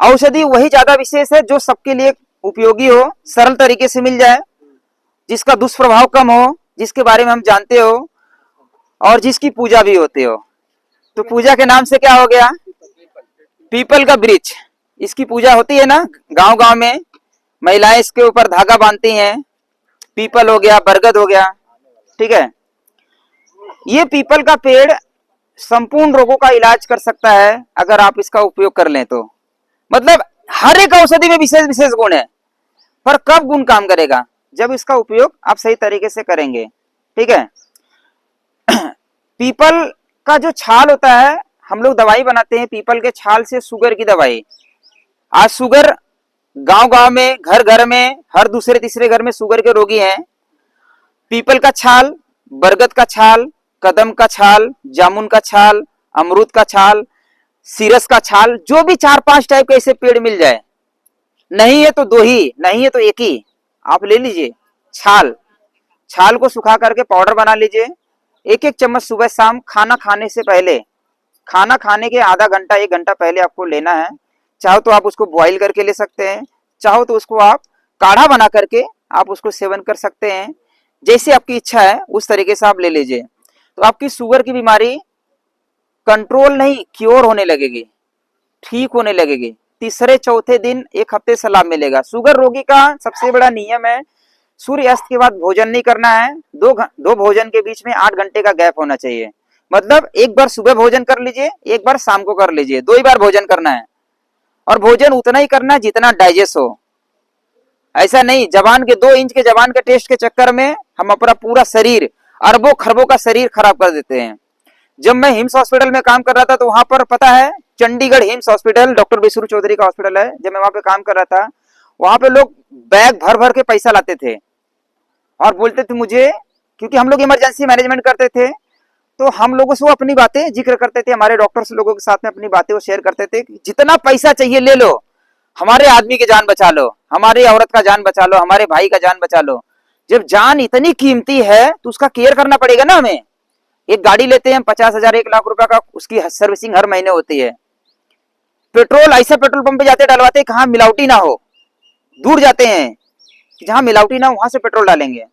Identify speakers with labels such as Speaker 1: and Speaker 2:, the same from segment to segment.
Speaker 1: औषधि वही ज्यादा विशेष है जो सबके लिए उपयोगी हो, सरल तरीके से मिल जाए, जिसका दुष्प्रभाव कम हो, जिसके बारे में हम जानते हो और जिसकी पूजा भी होती हो। तो पूजा के नाम से क्या हो गया? पीपल का वृक्ष। इसकी पूजा होती है ना गांव गांव में, महिलाएं इसके ऊपर धागा बांधती हैं। पीपल हो गया, बरगद हो गया, ठीक है। ये पीपल का पेड़ संपूर्ण रोगों का इलाज कर सकता है अगर आप इसका उपयोग कर लें तो। मतलब हर एक औषधि में विशेष विशेष गुण है, पर कब गुण काम करेगा? जब इसका उपयोग आप सही तरीके से करेंगे, ठीक है। पीपल का जो छाल होता है, हम लोग दवाई बनाते हैं पीपल के छाल से, शुगर की दवाई। आज शुगर गांव गांव में, घर घर में, हर दूसरे तीसरे घर में शुगर के रोगी हैं। पीपल का छाल, बरगद का छाल, कदम का छाल, जामुन का छाल, अमरूद का छाल, सीरस का छाल, जो भी 4-5 टाइप के ऐसे पेड़ मिल जाए, नहीं है तो 2 ही, नहीं है तो 1 ही, आप ले लीजिए छाल। छाल को सुखा करके पाउडर बना लीजिए। 1-1 चम्मच सुबह शाम खाना खाने से पहले, खाना खाने के आधा घंटा 1 घंटा पहले आपको लेना है। चाहो तो आप उसको बॉईल करके ले सकते हैं, चाहो तो उसको आप काढ़ा बना करके आप उसको सेवन कर सकते हैं। जैसे आपकी इच्छा है उस तरीके से आप ले लीजिए, तो आपकी शुगर की बीमारी कंट्रोल नहीं, क्योर होने लगेगी, ठीक होने लगेगी। तीसरे चौथे दिन 1 हफ्ते से लाभ मिलेगा। शुगर रोगी का सबसे बड़ा नियम है, सूर्य अस्त के बाद भोजन नहीं करना है। दो भोजन के बीच में 8 घंटे का गैप होना चाहिए। मतलब एक बार सुबह भोजन कर लीजिए, एक बार शाम को कर लीजिए, 2 ही बार भोजन करना है। और भोजन उतना ही करना है जितना डाइजेस्ट हो। ऐसा नहीं जवान के 2 इंच के जवान के टेस्ट के चक्कर में हम अपना पूरा शरीर, अरबों खरबों का शरीर खराब कर देते हैं। जब मैं हिम्स हॉस्पिटल में काम कर रहा था तो वहां पर पता है, Chandigarh HIMS hospital, doctor Vishnu Chaudhary का हॉस्पिटल है, जब मैं वहां पे काम कर रहा था, वहां पे लोग बैग भर भर के पैसा लाते थे और बोलते थे मुझे, क्योंकि हम लोग इमरजेंसी मैनेजमेंट करते थे, तो हम लोगों से वो अपनी बातें जिक्र करते थे, हमारे डॉक्टर्स लोगों के साथ में अपनी बातें वो शेयर करते थे, जितना पैसा चाहिए ले लो, हमारे आदमी की जान बचा लो, हमारी औरत का जान बचा लो, हमारे भाई का जान बचा लो। जब जान इतनी कीमती है तो उसका केयर करना पड़ेगा ना हमें। एक गाड़ी लेते हैं 50,000 1 लाख रुपए का, उसकी सर्विसिंग हर महीने होती है। पेट्रोल ऐसे पेट्रोल पंप पे जाते डलवाते कहाँ मिलावटी ना हो, दूर जाते हैं जहां मिलावटी ना हो वहां से पेट्रोल डालेंगे।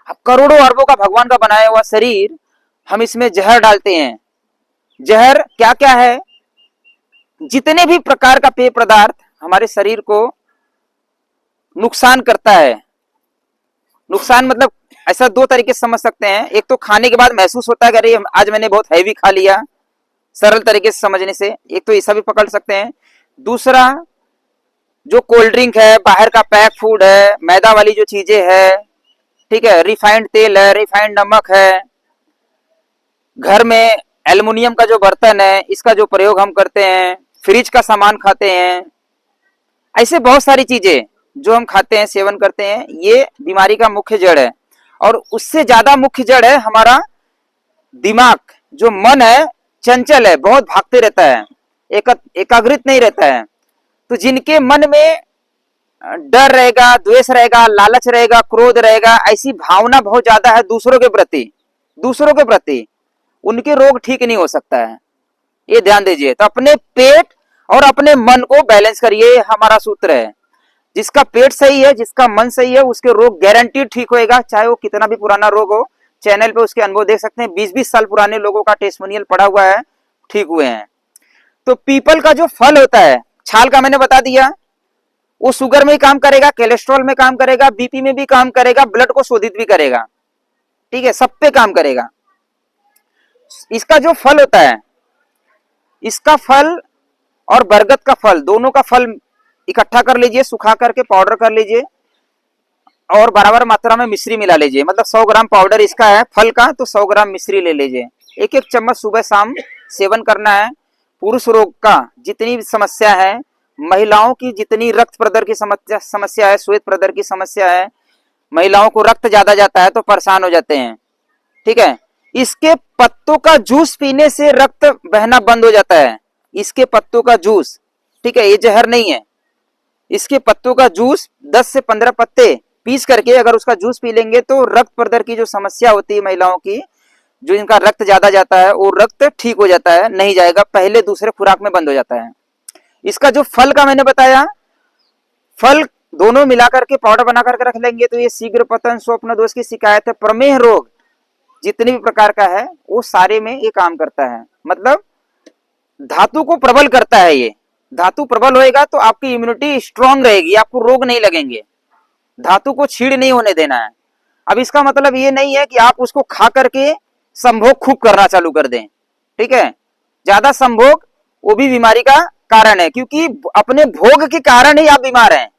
Speaker 1: अब करोड़ों अरबों का भगवान का बनाया हुआ शरीर, हम इसमें जहर डालते हैं। जहर क्या क्या है? जितने भी प्रकार का पेय पदार्थ हमारे शरीर को नुकसान करता है। नुकसान मतलब ऐसा 2 तरीके से समझ सकते हैं। एक तो खाने के बाद महसूस होता है कि अरे आज मैंने बहुत हैवी खा लिया, सरल तरीके से समझने से, एक तो ऐसा भी पकड़ सकते हैं। दूसरा, जो कोल्ड ड्रिंक है, बाहर का पैक फूड है, मैदा वाली जो चीजें है, ठीक है, रिफाइंड तेल है, रिफाइंड नमक है, घर में एल्युमिनियम का जो बर्तन है इसका जो प्रयोग हम करते हैं, फ्रिज का सामान खाते हैं, ऐसे बहुत सारी चीजें जो हम खाते हैं, सेवन करते हैं, ये बीमारी का मुख्य जड़ है। और उससे ज्यादा मुख्य जड़ है हमारा दिमाग, जो मन है चंचल है, बहुत भागते रहता है, एकाग्रित नहीं रहता है। तो जिनके मन में डर रहेगा, द्वेष रहेगा, लालच रहेगा, क्रोध रहेगा, ऐसी भावना बहुत ज्यादा है दूसरों के प्रति, उनके रोग ठीक नहीं हो सकता है। ये ध्यान दीजिए। तो अपने पेट और अपने मन को बैलेंस करिए, हमारा सूत्र है। जिसका पेट सही है, जिसका मन सही है, उसके रोग गारंटीड ठीक होएगा, चाहे वो कितना भी पुराना रोग हो। चैनल पे उसके अनुभव देख सकते हैं, 20-20 साल पुराने लोगों का टेस्टिमोनियल पड़ा हुआ है, ठीक हुए हैं। तो पीपल का जो फल होता है, छाल का मैंने बता दिया, वो शुगर में काम करेगा, कोलेस्ट्रॉल में काम करेगा, बीपी में भी काम करेगा, ब्लड को शोधित भी करेगा, ठीक है, सब पे काम करेगा। इसका जो फल होता है, इसका फल और बरगद का फल, दोनों का फल इकट्ठा कर लीजिए, सुखा करके पाउडर कर लीजिए और बराबर मात्रा में मिश्री मिला लीजिए। मतलब 100 ग्राम पाउडर इसका है फल का, तो 100 ग्राम मिश्री ले लीजिए। 1-1 चम्मच सुबह शाम सेवन करना है। पुरुष रोग का जितनी समस्या है, महिलाओं की जितनी रक्त प्रदर की समस्या है, श्वेत प्रदर की समस्या है, महिलाओं को रक्त ज्यादा जाता है तो परेशान हो जाते हैं, ठीक है, इसके पत्तों का जूस पीने से रक्त बहना बंद हो जाता है। इसके पत्तों का जूस, ठीक है, ये जहर नहीं है। इसके पत्तों का जूस 10 से 15 पत्ते पीस करके अगर उसका जूस पी लेंगे तो रक्त प्रदर की जो समस्या होती है महिलाओं की, जो इनका रक्त ज्यादा जाता है, वो रक्त ठीक हो जाता है, नहीं जाएगा, पहले दूसरे खुराक में बंद हो जाता है। इसका जो फल का मैंने बताया, फल दोनों मिलाकर के पाउडर बना करके रख लेंगे तो ये शीघ्र पतन, स्वप्न दोष की शिकायत है, प्रमेह रोग जितने भी प्रकार का है वो सारे में ये काम करता है। मतलब धातु को प्रबल करता है। ये धातु प्रबल होएगा तो आपकी इम्यूनिटी स्ट्रांग रहेगी, आपको रोग नहीं लगेंगे। धातु को छीड़ नहीं होने देना है। अब इसका मतलब ये नहीं है कि आप उसको खा करके संभोग खूब करना चालू कर दें, ठीक है। ज्यादा संभोग वो भी बीमारी का कारण है, क्योंकि अपने भोग के कारण ही आप बीमार हैं।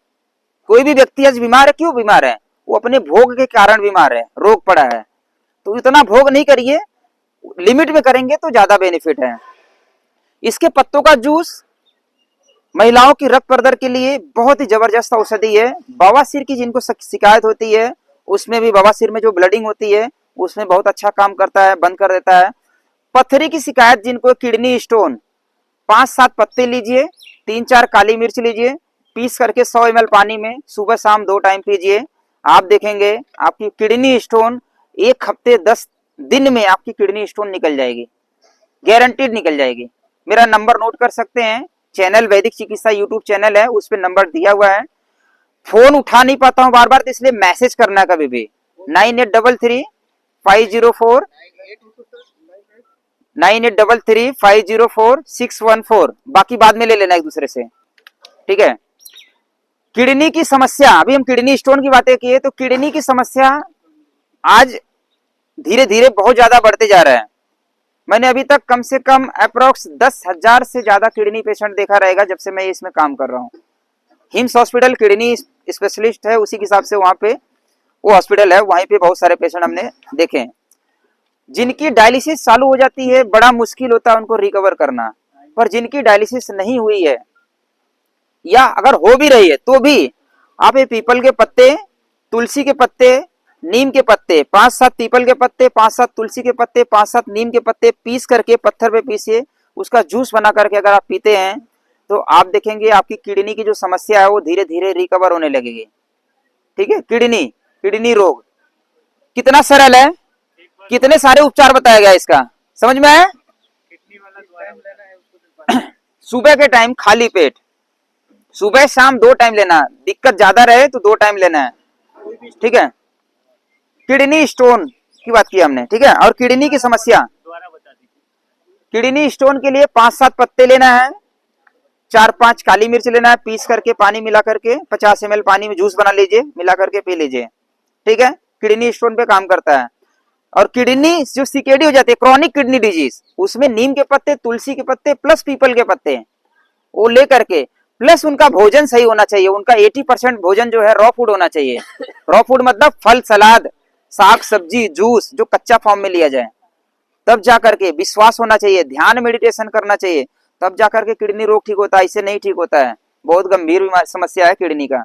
Speaker 1: कोई भी व्यक्ति आज बीमार है, क्यों बीमार है? वो अपने भोग के कारण बीमार है, रोग पड़ा है। तो इतना भोग नहीं करिए, लिमिट में करेंगे तो ज्यादा बेनिफिट है। इसके पत्तों का जूस महिलाओं की रक्त प्रदर के लिए बहुत ही जबरदस्त औषधि है। बवासीर की जिनको शिकायत होती है, उसमें भी बवासीर में जो ब्लडिंग होती है उसमें बहुत अच्छा काम करता है, बंद कर देता है। पथरी की शिकायत जिनको, किडनी स्टोन, 5-7 पत्ते लीजिए, 3-4 काली मिर्च लीजिए, पीस करके 100 ml पानी में सुबह शाम 2 टाइम पीजिए। आप देखेंगे आपकी किडनी स्टोन 1 हफ्ते 10 दिन में आपकी किडनी स्टोन निकल जाएगी, गारंटीड निकल जाएगी। मेरा नंबर नोट कर सकते हैं, चैनल वैदिक चिकित्सा यूट्यूब चैनल है, उस पर नंबर दिया हुआ है। फोन उठा नहीं पाता हूँ बार बार, तो इसलिए मैसेज करना है कभी भी। 9833-504-614, बाकी बाद में ले लेना एक दूसरे से, ठीक है। किडनी की समस्या, अभी हम किडनी स्टोन की बातें किए, तो किडनी की समस्या आज धीरे धीरे बहुत ज्यादा बढ़ते जा रहा है। मैंने अभी तक कम से कम अप्रोक्स 10,000 से ज्यादा किडनी पेशेंट देखा रहेगा जब से मैं इसमें काम कर रहा हूँ। हिम्स हॉस्पिटल किडनी स्पेशलिस्ट है, उसी के हिसाब से वहां पे वो हॉस्पिटल है, वहीं पे बहुत सारे पेशेंट हमने देखे हैं। जिनकी डायलिसिस चालू हो जाती है, बड़ा मुश्किल होता है उनको रिकवर करना। पर जिनकी डायलिसिस नहीं हुई है या अगर हो भी रही है तो भी आप ये पीपल के पत्ते, तुलसी के पत्ते, नीम के पत्ते, 5-7 पीपल के पत्ते, 5-7 तुलसी के पत्ते, 5-7 नीम के पत्ते पीस करके पत्थर पे पीसिए, उसका जूस बना करके अगर आप पीते हैं तो आप देखेंगे आपकी किडनी की जो समस्या है वो धीरे धीरे रिकवर होने लगेगी, ठीक है। किडनी रोग कितना सरल है, कितने सारे उपचार बताया गया इसका, समझ में आया? सुबह के टाइम खाली पेट, सुबह शाम 2 टाइम लेना, दिक्कत ज्यादा रहे तो 2 टाइम लेना है, ठीक है। किडनी स्टोन की बात की हमने, ठीक है। और किडनी की समस्या, किडनी स्टोन के लिए 5-7 पत्ते लेना है, 4-5 काली मिर्च लेना है, पीस करके पानी मिला करके 50 ml पानी में जूस बना लीजिए, मिला करके पी लीजिए, ठीक है। किडनी स्टोन पे काम करता है। और किडनी जो सीकेडी हो जाती है, क्रॉनिक किडनी डिजीज, उसमें नीम के पत्ते, तुलसी के पत्ते प्लस पीपल के पत्ते वो ले करके, प्लस उनका भोजन सही होना चाहिए। उनका 80% भोजन जो है रॉ फूड होना चाहिए। रॉ फूड मतलब फल, सलाद, साग सब्जी, जूस जो कच्चा फॉर्म में लिया जाए, तब जाकर के विश्वास होना चाहिए, ध्यान मेडिटेशन करना चाहिए, तब जाकर के किडनी रोग ठीक होता है, इससे नहीं ठीक होता है। बहुत गंभीर समस्या है किडनी का।